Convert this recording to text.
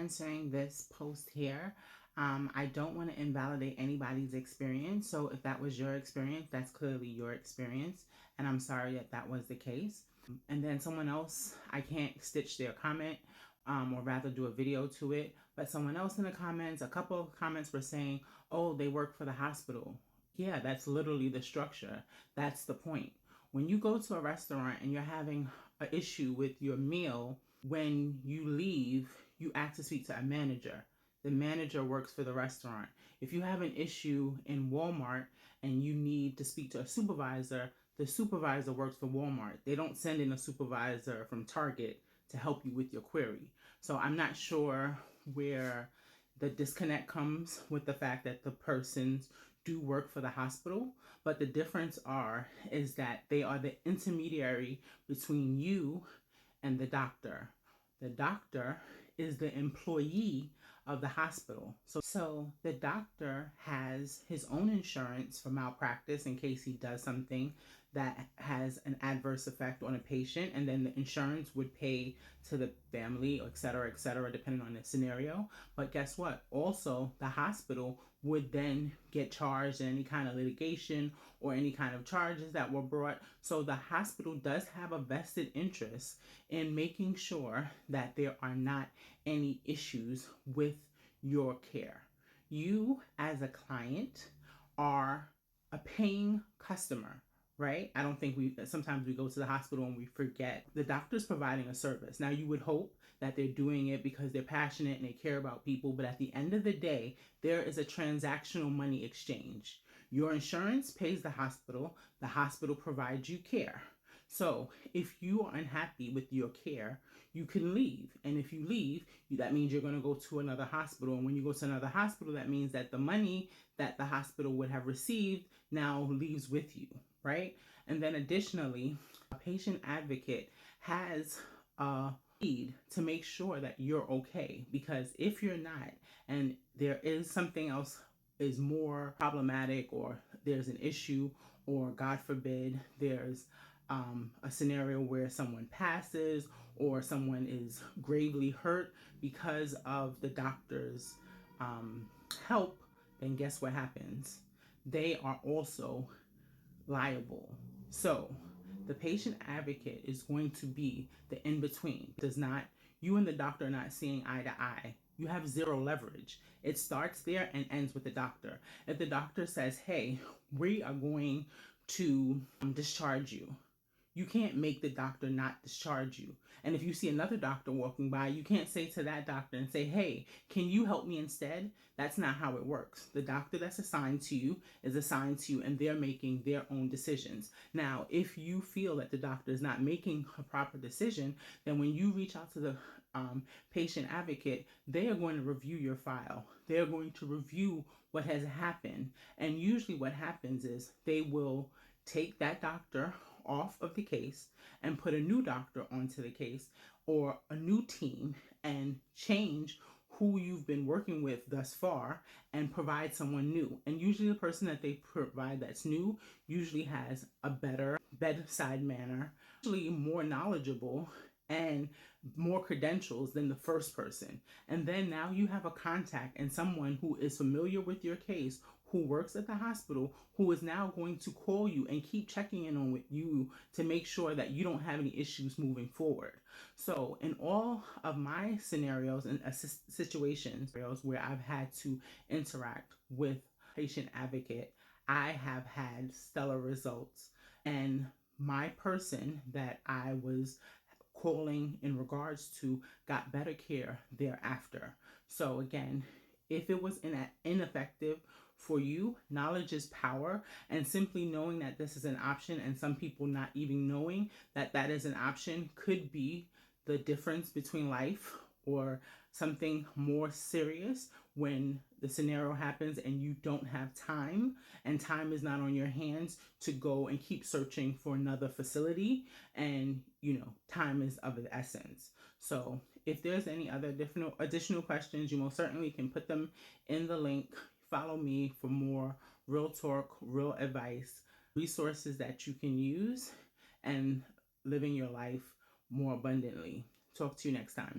answering this post here. I don't want to invalidate anybody's experience. So if that was your experience, that's clearly your experience. And I'm sorry that that was the case. And then someone else, I can't stitch their comment or rather do a video to it. But someone else in the comments, a couple of comments were saying, oh, they work for the hospital. Yeah, that's literally the structure. That's the point. When you go to a restaurant and you're having an issue with your meal, when you leave, you ask to speak to a manager. The manager works for the restaurant. If you have an issue in Walmart and you need to speak to a supervisor, the supervisor works for Walmart. They don't send in a supervisor from Target to help you with your query. So I'm not sure where the disconnect comes with the fact that the persons do work for the hospital, but the difference is that they are the intermediary between you and the doctor. The doctor is the employee of the hospital. So the doctor has his own insurance for malpractice in case he does something that has an adverse effect on a patient, and then the insurance would pay to the family, et cetera, depending on the scenario. But guess what? Also, the hospital would then get charged in any kind of litigation or any kind of charges that were brought. So the hospital does have a vested interest in making sure that there are not any issues with your care. You, as a client, are a paying customer, right? I don't think sometimes we go to the hospital and we forget the doctor's providing a service. Now, you would hope that they're doing it because they're passionate and they care about people, but at the end of the day, there is a transactional money exchange. Your insurance pays the hospital provides you care. So if you are unhappy with your care, you can leave. And if you leave, that means you're going to go to another hospital. And when you go to another hospital, that means that the money that the hospital would have received now leaves with you, right? And then additionally, a patient advocate has a need to make sure that you're okay. Because if you're not, and there is something else is more problematic, or there's an issue, or God forbid, there's a scenario where someone passes or someone is gravely hurt because of the doctor's help, then guess what happens? They are also liable. So the patient advocate is going to be the in-between. You and the doctor are not seeing eye to eye. You have zero leverage. It starts there and ends with the doctor. If the doctor says, hey, we are going to discharge you, you can't make the doctor not discharge you. And if you see another doctor walking by, you can't say to that doctor and say, hey, can you help me instead? That's not how it works. The doctor that's assigned to you is assigned to you, and they're making their own decisions. Now, if you feel that the doctor is not making a proper decision, then when you reach out to the patient advocate, they are going to review your file. They're going to review what has happened. And usually what happens is they will take that doctor off of the case and put a new doctor onto the case, or a new team, and change who you've been working with thus far and provide someone new. And usually the person that they provide that's new usually has a better bedside manner, usually more knowledgeable and more credentials than the first person. And then now you have a contact and someone who is familiar with your case, who works at the hospital, who is now going to call you and keep checking in on with you to make sure that you don't have any issues moving forward. So in all of my scenarios and situations where I've had to interact with patient advocate, I have had stellar results. And my person that I was calling in regards to got better care thereafter. So again, if it was ineffective for you, knowledge is power, and simply knowing that this is an option, and some people not even knowing that that is an option, could be the difference between life or something more serious when the scenario happens and you don't have time, and time is not on your hands to go and keep searching for another facility, and time is of the essence. So if there's any other additional questions, you most certainly can put them in the link. Follow me for more real talk, real advice, resources that you can use, and living your life more abundantly. Talk to you next time.